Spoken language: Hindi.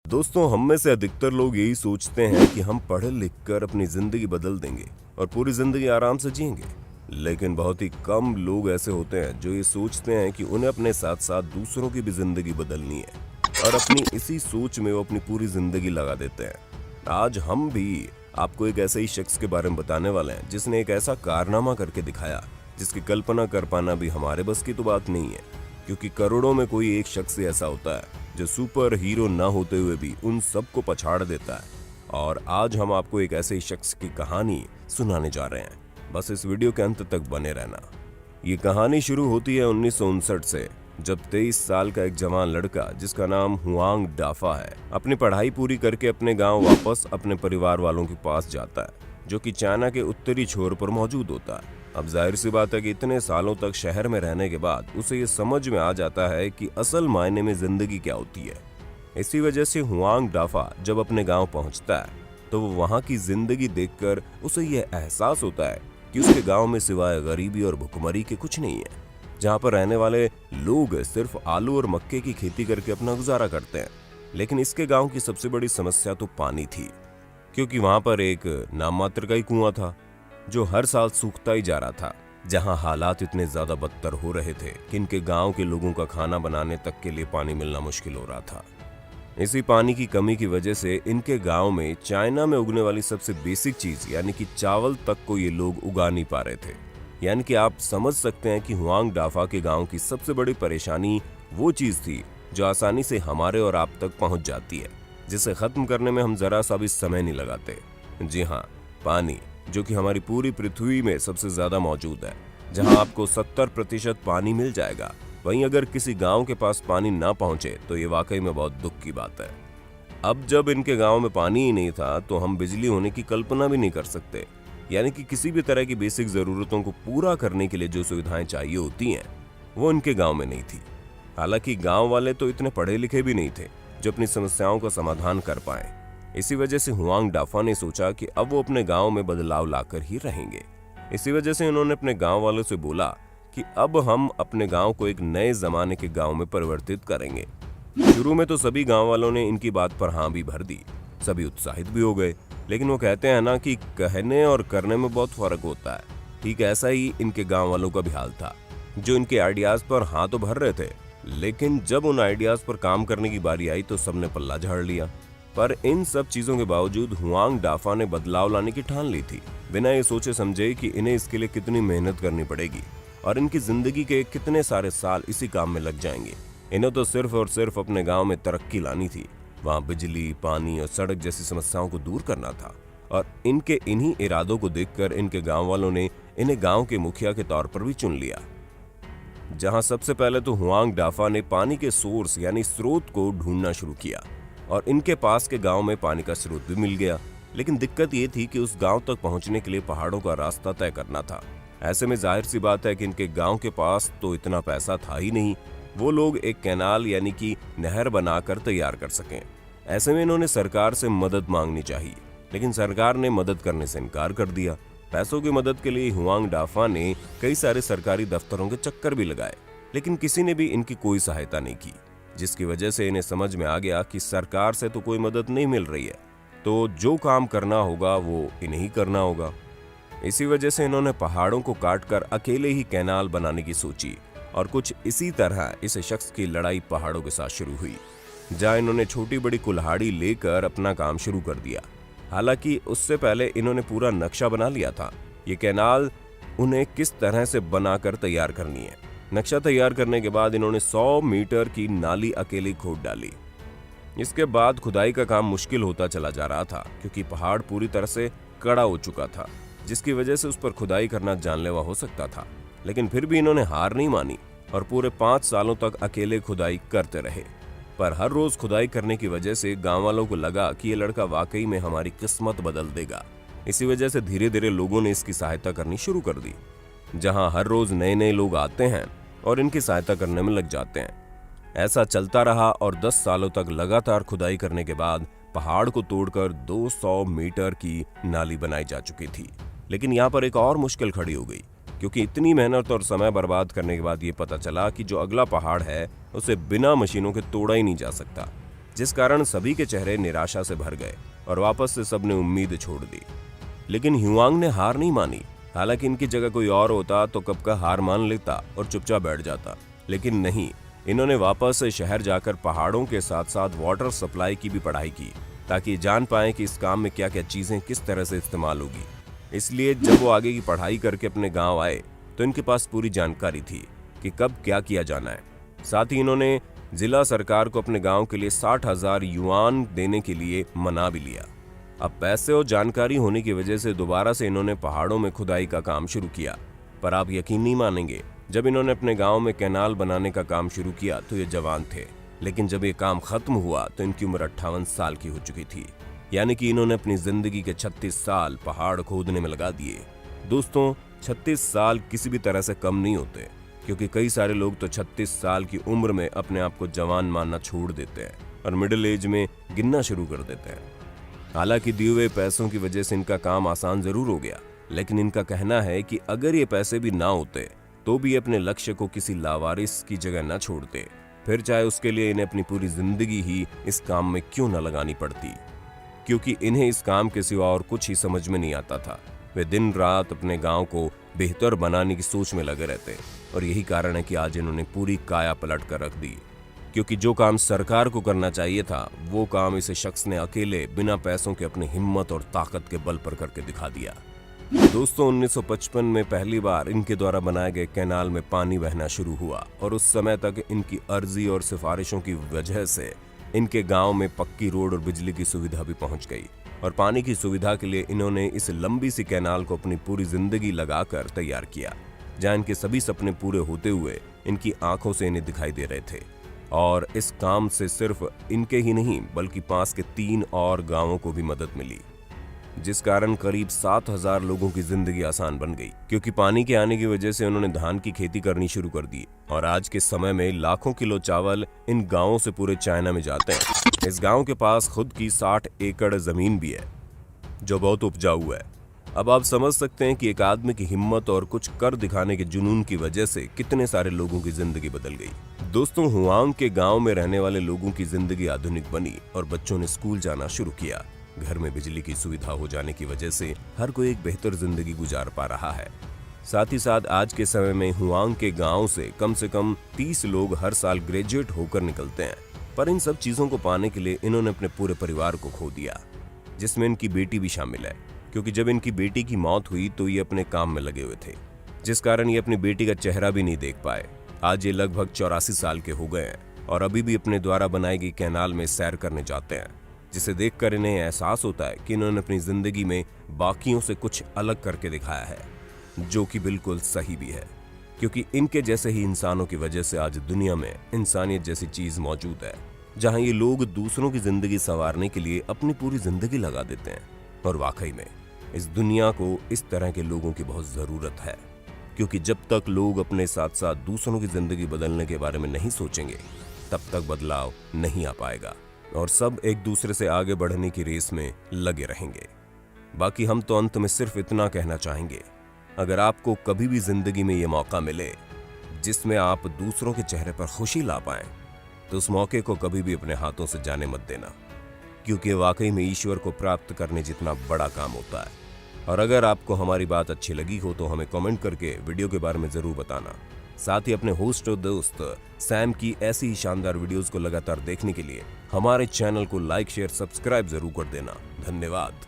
दोस्तों, हम में से अधिकतर लोग यही सोचते हैं कि हम पढ़ लिख कर अपनी जिंदगी बदल देंगे और पूरी जिंदगी आराम से जिएंगे। लेकिन बहुत ही कम लोग ऐसे होते हैं जो ये सोचते हैं कि उन्हें अपने साथ साथ दूसरों की भी जिंदगी बदलनी है और अपनी इसी सोच में वो अपनी पूरी जिंदगी लगा देते हैं। आज हम भी आपको एक ऐसे ही शख्स के बारे में बताने वाले हैं जिसने एक ऐसा कारनामा करके दिखाया जिसकी कल्पना कर पाना भी हमारे बस की तो बात नहीं है, क्योंकि करोड़ों में कोई एक शख्स ऐसा होता है जो सुपर हीरो ना होते हुए भी उन सबको पछाड़ देता है। और आज हम आपको एक ऐसे ही शख्स की कहानी सुनाने जा रहे हैं, बस इस वीडियो के अंत तक बने रहना। ये कहानी शुरू होती है 1959 से, जब 23 साल का एक जवान लड़का जिसका नाम हुआंग डाफा है अपनी पढ़ाई पूरी करके अपने गांव वापस अपने परिवार वालों के पास जाता है, जो कि चाइना के उत्तरी छोर पर मौजूद होता है। अब जाहिर सी बात है कि इतने सालों तक शहर में रहने के बाद उसे ये समझ में आ जाता है कि असल मायने में जिंदगी क्या होती है। इसी वजह से हुआंग डाफा जब अपने गांव पहुंचता है तो वो वहां की जिंदगी देखकर उसे यह एहसास होता है कि उसके गांव में सिवाय गरीबी और भुखमरी के कुछ नहीं है, जहां पर रहने वाले लोग सिर्फ आलू और मक्के की खेती करके अपना गुजारा करते हैं। लेकिन इसके गांव की सबसे बड़ी समस्या तो पानी थी, क्योंकि वहां पर एक नाम मात्र का ही कुआं था जो हर साल सूखता ही जा रहा था। जहां हालात इतने ज्यादा बदतर हो रहे थे कि इनके गांव के लोगों का खाना बनाने तक के लिए पानी मिलना मुश्किल हो रहा था। इसी पानी की कमी की वजह से इनके गांव में चाइना में उगने वाली सबसे बेसिक चीज यानी कि चावल तक को ये लोग उगा नहीं पा रहे थे। यानी कि आप समझ सकते हैं कि हुआंग डाफा के गांव की सबसे बड़ी परेशानी वो चीज थी जो आसानी से हमारे और आप तक पहुंच जाती है, जिसे खत्म करने में हम जरा सा भी समय नहीं लगाते। जी हाँ, पानी, जो कि हमारी पूरी पृथ्वी में सबसे ज्यादा मौजूद है। जहां आपको 70% पानी मिल जाएगा, वहीं अगर किसी गांव के पास पानी ना पहुंचे तो ये वाकई में बहुत दुख की बात है। अब जब इनके गांव में पानी ही नहीं था तो हम बिजली होने की कल्पना भी नहीं कर सकते। यानी कि किसी भी तरह की बेसिक जरूरतों को पूरा करने के लिए जो सुविधाएं चाहिए होती हैं वो इनके गांव में नहीं थी। हालांकि गांव वाले तो इतने पढ़े लिखे भी नहीं थे जो अपनी समस्याओं का समाधान कर पाए। इसी वजह से हुआंग डाफा ने सोचा कि अब वो अपने गांव में बदलाव लाकर ही रहेंगे। इसी वजह से उन्होंने अपने गांव वालों से बोला कि अब हम अपने गांव को एक नए जमाने के गांव में परिवर्तित करेंगे। शुरू में तो सभी गांव वालों ने इनकी बात पर हाँ भी भर दी, सभी उत्साहित भी हो गए। लेकिन वो कहते हैं ना कि कहने और करने में बहुत फर्क होता है। ठीक ऐसा ही इनके गाँव वालों का भी हाल था, जो इनके आइडियाज पर हाँ तो भर रहे थे, लेकिन जब उन आइडियाज पर काम करने की बारी आई तो सबने पल्ला झाड़ लिया। पर इन सब चीजों के बावजूद हुआंग डाफा ने बदलाव लाने की ठान ली थी, बिना ये सोचे समझे कि इन्हें इसके लिए कितनी मेहनत करनी पड़ेगी और इनकी जिंदगी के कितने सारे साल इसी काम में लग जाएंगे। इन्हें तो सिर्फ और सिर्फ अपने गांव में तरक्की लानी थी, वहां बिजली, पानी और सड़क जैसी समस्याओं को दूर करना था। और इनके इन्हीं इरादों को देखकर इनके गांव वालों ने इन्हें गांव के मुखिया के तौर पर भी चुन लिया। जहां सबसे पहले तो हुआंग डाफा ने पानी के सोर्स यानी स्रोत को ढूंढना शुरू किया और इनके पास के गांव में पानी का स्रोत भी मिल गया। लेकिन दिक्कत ये थी कि उस गांव तक पहुंचने के लिए पहाड़ों का रास्ता तय करना था। ऐसे में जाहिर सी बात है कि इनके गांव के पास तो इतना पैसा था ही नहीं वो लोग एक कैनाल यानी कि नहर बनाकर तैयार कर सकें। ऐसे में इन्होंने सरकार से मदद मांगनी चाहिए, लेकिन सरकार ने मदद करने से इनकार कर दिया। पैसों की मदद के लिए हुआंग डाफा ने कई सारे सरकारी दफ्तरों के चक्कर भी लगाए, लेकिन किसी ने भी इनकी कोई सहायता नहीं की, जिसकी वजह से इन्हें समझ में आ गया कि सरकार से तो कोई मदद नहीं मिल रही है, तो जो काम करना होगा वो इन्हें ही करना होगा। इसी वजह से इन्होंने पहाड़ों को काटकर अकेले ही कैनाल बनाने की सोची और कुछ इसी तरह इस शख्स की लड़ाई पहाड़ों के साथ शुरू हुई, जहां इन्होंने छोटी बड़ी कुल्हाड़ी लेकर अपना काम शुरू कर दिया। हालांकि उससे पहले इन्होंने पूरा नक्शा बना लिया था, ये कैनाल उन्हें किस तरह से बनाकर तैयार करनी है। नक्शा तैयार करने के बाद इन्होंने 100 मीटर की नाली अकेली खोद डाली। इसके बाद खुदाई का काम मुश्किल होता चला जा रहा था, क्योंकि पहाड़ पूरी तरह से कड़ा हो चुका था, जिसकी वजह से उस पर खुदाई करना जानलेवा हो सकता था। लेकिन फिर भी इन्होंने हार नहीं मानी और पूरे 5 सालों तक अकेले खुदाई करते रहे। पर हर रोज खुदाई करने की वजह से गांव वालों को लगा कि ये लड़का वाकई में हमारी किस्मत बदल देगा। इसी वजह से धीरे धीरे लोगों ने इसकी सहायता करनी शुरू कर दी, जहां हर रोज नए नए लोग आते हैं और इनकी सहायता करने में लग जाते हैं। ऐसा चलता रहा और 10 सालों तक लगातार खुदाई करने के बाद पहाड़ को तोड़कर 200 मीटर की नाली बनाई जा चुकी थी। लेकिन यहाँ पर एक और मुश्किल खड़ी हो गई, क्योंकि इतनी मेहनत और समय बर्बाद करने के बाद ये पता चला कि जो अगला पहाड़ है उसे बिना मशीनों के तोड़ा ही नहीं जा सकता। जिस कारण सभी के चेहरे निराशा से भर गए और वापस से सबने उम्मीद छोड़ दी। लेकिन ह्युआंग ने हार नहीं मानी। हालांकि इनकी जगह कोई और होता तो कब का हार मान लेता और चुपचाप बैठ जाता, लेकिन नहीं, इन्होंने वापस से शहर जाकर पहाड़ों के साथ साथ वाटर सप्लाई की भी पढ़ाई की, ताकि जान पाएं कि इस काम में क्या क्या चीजें किस तरह से इस्तेमाल होगी। इसलिए जब वो आगे की पढ़ाई करके अपने गांव आए तो इनके पास पूरी जानकारी थी कि कब क्या किया जाना है। साथ ही इन्होंने जिला सरकार को अपने गांव के लिए 60,000 युआन देने के लिए मना भी लिया। अब पैसे और जानकारी होने की वजह से दोबारा से इन्होंने पहाड़ों में खुदाई का काम शुरू किया। पर आप यकीन नहीं मानेंगे, जब इन्होंने अपने गांव में कैनाल बनाने का काम शुरू किया तो ये जवान थे, लेकिन जब ये काम खत्म हुआ तो इनकी उम्र 58 साल की हो चुकी थी। यानी कि इन्होंने अपनी जिंदगी के 36 साल पहाड़ खोदने में लगा दिए। दोस्तों, 36 साल किसी भी तरह से कम नहीं होते, क्योंकि कई सारे लोग तो 36 साल की उम्र में अपने आप को जवान मानना छोड़ देते हैं और मिडिल एज में गिनना शुरू कर देते हैं। हालांकि दिए हुए पैसों की वजह से इनका काम आसान जरूर हो गया, लेकिन इनका कहना है कि अगर ये पैसे भी ना होते तो भी अपने लक्ष्य को किसी लावारिस की जगह न छोड़ते, फिर चाहे उसके लिए इन्हें अपनी पूरी जिंदगी ही इस काम में क्यों न लगानी पड़ती, क्योंकि इन्हें इस काम के सिवा और कुछ ही समझ में नहीं आता था। वे दिन रात अपने गांव को बेहतर बनाने की सोच में लगे रहते, और यही कारण है कि आज इन्होंने पूरी काया पलट कर रख दी। क्योंकि जो काम सरकार को करना चाहिए था, वो काम इस शख्स ने अकेले बिना पैसों के अपनी हिम्मत और ताकत के बल पर करके दिखा दिया। दोस्तों, 1955 में पहली बार इनके द्वारा बनाए गए कैनाल में पानी बहना शुरू हुआ, और उस समय तक इनकी अर्जी और सिफारिशों की वजह से इनके गांव में पक्की रोड और बिजली की सुविधा भी पहुंच गई। और पानी की सुविधा के लिए इन्होंने इस लंबी सी कैनाल को अपनी पूरी जिंदगी लगाकर तैयार किया, जहां इनके सभी सपने पूरे होते हुए इनकी आंखों से इन्हें दिखाई दे रहे थे। और इस काम से सिर्फ इनके ही नहीं बल्कि पास के 3 और गांवों को भी मदद मिली, जिस कारण करीब 7,000 लोगों की जिंदगी आसान बन गई। क्योंकि पानी के आने की वजह से उन्होंने धान की खेती करनी शुरू कर दी, और आज के समय में लाखों किलो चावल इन गांवों से पूरे चाइना में जाते हैं। इस गांव के पास खुद की 60 एकड़ जमीन भी है, जो बहुत उपजाऊ है। अब आप समझ सकते हैं कि एक आदमी की हिम्मत और कुछ कर दिखाने के जुनून की वजह से कितने सारे लोगों की जिंदगी बदल गई। दोस्तों, हुआंग के गांव में रहने वाले लोगों की जिंदगी आधुनिक बनी और बच्चों ने स्कूल जाना शुरू किया। घर में बिजली की सुविधा हो जाने की वजह से हर कोई एक बेहतर जिंदगी गुजार पा रहा है। साथ ही साथ आज के समय में हुआंग के गांव से कम 30 लोग हर साल ग्रेजुएट होकर निकलते हैं। पर इन सब चीजों को पाने के लिए इन्होंने अपने पूरे परिवार को खो दिया, जिसमें इनकी बेटी भी शामिल है। क्योंकि जब इनकी बेटी की मौत हुई तो ये अपने काम में लगे हुए थे, जिस कारण ये अपनी बेटी का चेहरा भी नहीं देख पाए। आज ये लगभग 84 साल के हो गए हैं और अभी भी अपने द्वारा बनाई गई कैनाल में सैर करने जाते हैं, जिसे देखकर इन्हें एहसास होता है कि इन्होंने अपनी जिंदगी में बाकियों से कुछ अलग करके दिखाया है, जो कि बिल्कुल सही भी है। क्योंकि इनके जैसे ही इंसानों की वजह से आज दुनिया में इंसानियत जैसी चीज मौजूद है, जहां ये लोग दूसरों की जिंदगी संवारने के लिए अपनी पूरी जिंदगी लगा देते हैं। और वाकई में इस दुनिया को इस तरह के लोगों की बहुत जरूरत है, क्योंकि जब तक लोग अपने साथ साथ दूसरों की जिंदगी बदलने के बारे में नहीं सोचेंगे, तब तक बदलाव नहीं आ पाएगा और सब एक दूसरे से आगे बढ़ने की रेस में लगे रहेंगे। बाकी हम तो अंत में सिर्फ इतना कहना चाहेंगे, अगर आपको कभी भी जिंदगी में ये मौका मिले जिसमें आप दूसरों के चेहरे पर खुशी ला पाएं, तो उस मौके को कभी भी अपने हाथों से जाने मत देना, क्योंकि वाकई में ईश्वर को प्राप्त करने जितना बड़ा काम होता है। और अगर आपको हमारी बात अच्छी लगी हो तो हमें कमेंट करके वीडियो के बारे में जरूर बताना। साथ ही अपने होस्ट और दोस्त सैम की ऐसी ही शानदार वीडियोस को लगातार देखने के लिए हमारे चैनल को लाइक, शेयर, सब्सक्राइब जरूर कर देना। धन्यवाद।